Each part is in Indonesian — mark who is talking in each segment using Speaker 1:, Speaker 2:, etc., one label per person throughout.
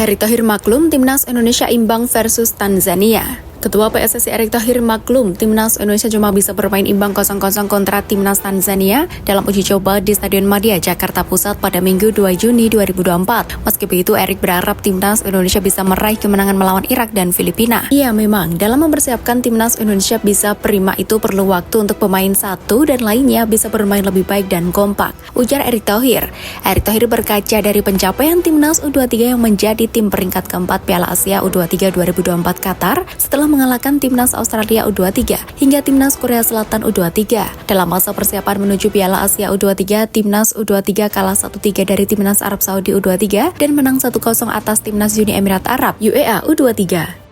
Speaker 1: Erick Thohir maklum Timnas Indonesia imbang versus Tanzania. Ketua PSSI Erick Thohir maklum Timnas Indonesia cuma bisa bermain imbang 0-0 kontra Timnas Tanzania dalam uji coba di Stadion Madia, Jakarta Pusat pada Minggu 2 Juni 2024. Meski begitu, Erick berharap Timnas Indonesia bisa meraih kemenangan melawan Irak dan Filipina. Ya memang, dalam mempersiapkan Timnas Indonesia bisa prima itu perlu waktu untuk pemain satu dan lainnya bisa bermain lebih baik dan kompak, ujar Erick Thohir. Erick Thohir berkaca dari pencapaian Timnas U23 yang menjadi tim peringkat keempat Piala Asia U23 2024 Qatar setelah mengalahkan Timnas Australia U23 hingga Timnas Korea Selatan U23. Dalam masa persiapan menuju Piala Asia U23, Timnas U23 kalah 1-3 dari Timnas Arab Saudi U23 dan menang 1-0 atas Timnas Uni Emirat Arab UEA U23.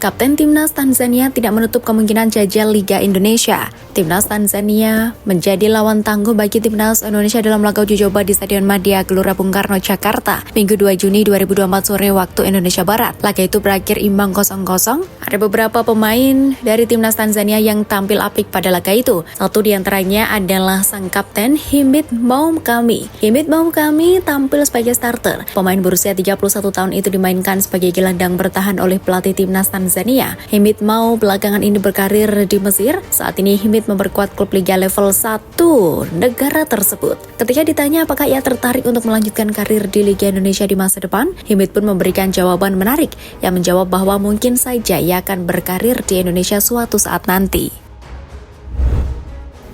Speaker 1: Kapten Timnas Tanzania tidak menutup kemungkinan jajal Liga Indonesia. Timnas Tanzania menjadi lawan tangguh bagi Timnas Indonesia dalam laga uji coba di Stadion Madia, Gelora Bung Karno, Jakarta, Minggu 2 Juni 2024 sore waktu Indonesia Barat. Laga itu berakhir imbang 0-0. Ada beberapa pemain dari Timnas Tanzania yang tampil apik pada laga itu. Satu di antaranya adalah sang kapten Himid Maumkami. Himid Maumkami tampil sebagai starter. Pemain berusia 31 tahun itu dimainkan sebagai gelandang bertahan oleh pelatih Timnas Tanzania. Himid Mau belakangan ini berkarir di Mesir. Saat ini Himid memperkuat klub Liga level 1 negara tersebut. Ketika ditanya apakah ia tertarik untuk melanjutkan karir di Liga Indonesia di masa depan, Himid pun memberikan jawaban menarik yang menjawab bahwa mungkin saja ia akan berkarir di Indonesia suatu saat nanti.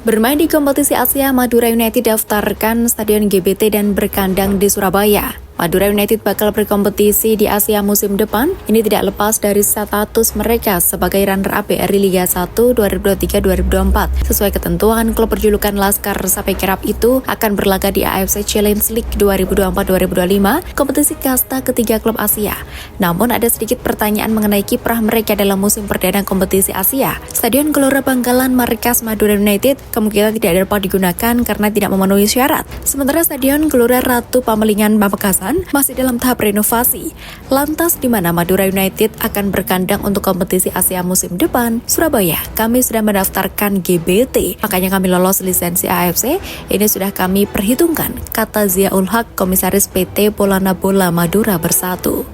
Speaker 1: Bermain di kompetisi Asia, Madura United daftarkan Stadion GBT dan berkandang di Surabaya. Madura United bakal berkompetisi di Asia musim depan. Ini tidak lepas dari status mereka sebagai runner-up BRI Liga 1 2023-2024. Sesuai ketentuan, klub berjulukan Laskar Sape Kerap itu akan berlaga di AFC Challenge League 2024-2025, kompetisi kasta ketiga klub Asia. Namun ada sedikit pertanyaan mengenai kiprah mereka dalam musim perdana kompetisi Asia. Stadion Gelora Bangkalan markas Madura United kemungkinan tidak dapat digunakan karena tidak memenuhi syarat. Sementara Stadion Gelora Ratu Pamalingan Pamekasan masih dalam tahap renovasi. Lantas di mana Madura United akan berkandang untuk kompetisi Asia musim depan? Surabaya. Kami sudah mendaftarkan GBT, makanya kami lolos lisensi AFC. Ini sudah kami perhitungkan, kata Ziaul Haq, Komisaris PT Polana Bola Madura Bersatu.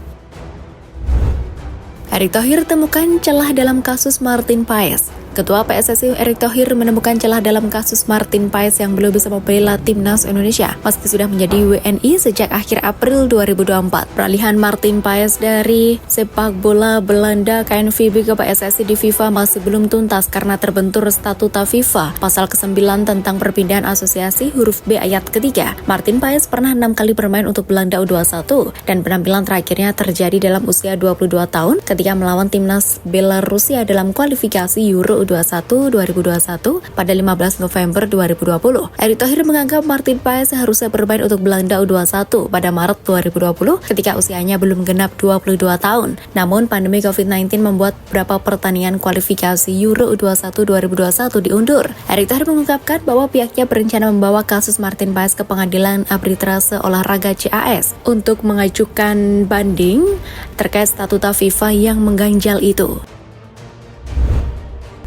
Speaker 1: Erick Thohir temukan celah dalam kasus Martin Paes. Ketua PSSI Erick Thohir menemukan celah dalam kasus Martin Paes yang belum bisa membela Timnas Indonesia meski sudah menjadi WNI sejak akhir April 2024. Peralihan Martin Paes dari sepak bola Belanda KNVB ke PSSI di FIFA masih belum tuntas karena terbentur statuta FIFA pasal ke-9 tentang perpindahan asosiasi huruf B ayat ketiga. Martin Paes pernah 6 kali bermain untuk Belanda U21 dan penampilan terakhirnya terjadi dalam usia 22 tahun ketika melawan Timnas Belarusia dalam kualifikasi Euro U21 2021 pada 15 November 2020. Erick Thohir menganggap Martin Paes seharusnya bermain untuk Belanda U21 pada Maret 2020 ketika usianya belum genap 22 tahun. Namun pandemi COVID-19 membuat beberapa pertandingan kualifikasi Euro U21 2021 diundur. Erick Thohir mengungkapkan bahwa pihaknya berencana membawa kasus Martin Paes ke Pengadilan Arbitrase Olahraga CAS untuk mengajukan banding terkait statuta FIFA yang mengganjal itu.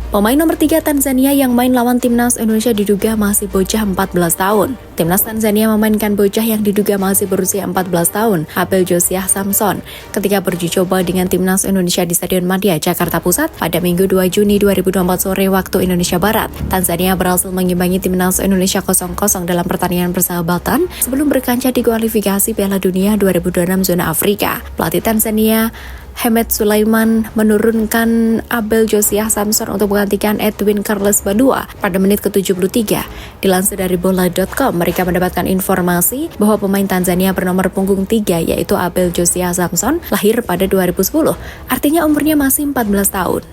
Speaker 1: Pemain nomor 3 Tanzania yang main lawan Timnas Indonesia diduga masih bocah 14 tahun. Timnas Tanzania memainkan bocah yang diduga masih berusia 14 tahun, Abel Josiah Samson, ketika beruji coba dengan Timnas Indonesia di Stadion Madia, Jakarta Pusat pada Minggu 2 Juni 2024 sore waktu Indonesia Barat. Tanzania berhasil mengimbangi Timnas Indonesia 0-0 dalam pertandingan persahabatan sebelum berkancah di kualifikasi Piala Dunia 2026 zona Afrika. Pelatih Tanzania Hemed Sulaiman menurunkan Abel Josiah Samson untuk menggantikan Edwin Carles Badua pada menit ke-73. Dilansir dari bola.com, mereka mendapatkan informasi bahwa pemain Tanzania bernomor punggung 3 yaitu Abel Josiah Samson lahir pada 2010, artinya umurnya masih 14 tahun.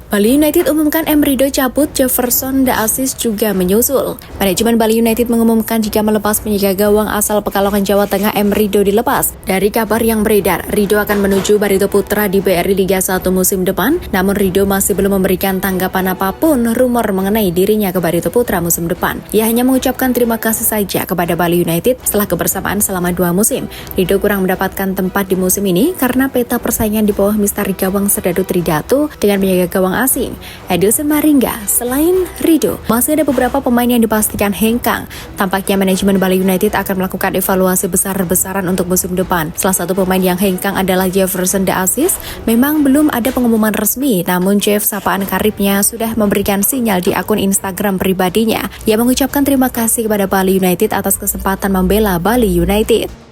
Speaker 1: Bali United umumkan M. Rido cabut, Jefferson Da Aziz juga menyusul. Manajemen Bali United mengumumkan jika melepas penjaga gawang asal Pekalongan Jawa Tengah M. Rido dilepas. Dari kabar yang beredar, Rido akan menuju Barito Putra di BRI Liga 1 musim depan, namun Rido masih belum memberikan tanggapan apapun rumor mengenai dirinya ke Barito Putra musim depan. Ia hanya mengucapkan terima kasih saja kepada Bali United setelah kebersamaan selama 2 musim. Rido kurang mendapatkan tempat di musim ini karena peta persaingan di bawah misteri gawang Serdadu Tridatu dengan penjaga gawang asing, Edison Maringga. Selain Rido, masih ada beberapa pemain yang dipastikan hengkang. Tampaknya manajemen Bali United akan melakukan evaluasi besar-besaran untuk musim depan. Salah satu pemain yang hengkang adalah Jefferson De Aziz. Memang belum ada pengumuman resmi, namun Jeff sapaan karibnya sudah memberikan sinyal di akun Instagram pribadinya. Ia mengucapkan terima kasih kepada Bali United atas kesempatan membela Bali United.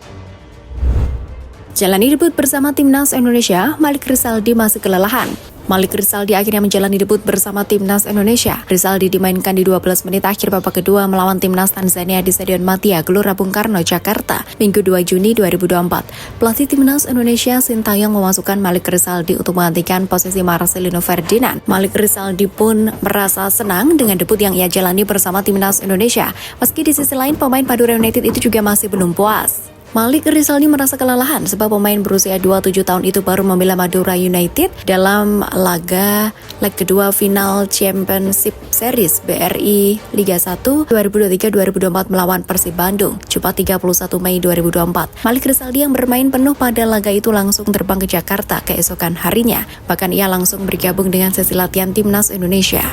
Speaker 1: Jalani debut bersama Timnas Indonesia, Malik Rizaldi masih kelelahan. Malik Rizaldi akhirnya menjalani debut bersama Timnas Indonesia. Rizaldi dimainkan di 12 menit akhir babak kedua melawan Timnas Tanzania di Stadion Madia, Gelora Bung Karno, Jakarta, Minggu 2 Juni 2024. Pelatih Timnas Indonesia Sintayong memasukkan Malik Rizaldi untuk menggantikan posisi Marcelino Ferdinand. Malik Rizaldi pun merasa senang dengan debut yang ia jalani bersama Timnas Indonesia. Meski di sisi lain pemain Madura United itu juga masih belum puas. Malik Rizaldi merasa kelelahan sebab pemain berusia 27 tahun itu baru membela Madura United dalam laga leg kedua final Championship Series BRI Liga 1 2023-2024 melawan Persib Bandung, Jumat 31 Mei 2024. Malik Rizaldi yang bermain penuh pada laga itu langsung terbang ke Jakarta keesokan harinya. Bahkan ia langsung bergabung dengan sesi latihan Timnas Indonesia.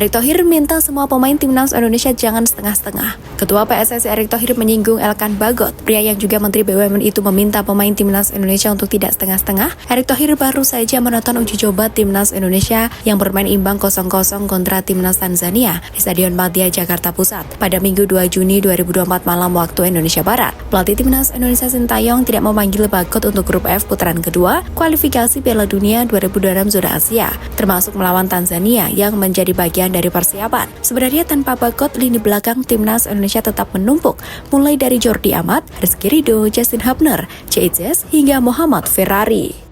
Speaker 1: Erick Thohir minta semua pemain Timnas Indonesia jangan setengah-setengah. Ketua PSSI Erick Thohir menyinggung Elkan Bagot. Pria yang juga Menteri BUMN itu meminta pemain Timnas Indonesia untuk tidak setengah-setengah. Erick Thohir baru saja menonton uji coba Timnas Indonesia yang bermain imbang 0-0 kontra Timnas Tanzania di Stadion Madia, Jakarta Pusat pada Minggu 2 Juni 2024 malam waktu Indonesia Barat. Pelatih Timnas Indonesia Sintayong tidak memanggil Bagot untuk grup F putaran kedua kualifikasi Piala Dunia 2026 zona Asia, termasuk melawan Tanzania yang menjadi bagian dari persiapan. Sebenarnya tanpa Bagot, lini belakang Timnas Indonesia tetap menumpuk, mulai dari Jordi Amat, Rizky Ridho, Justin Hubner, J.J. hingga Muhammad Ferrari.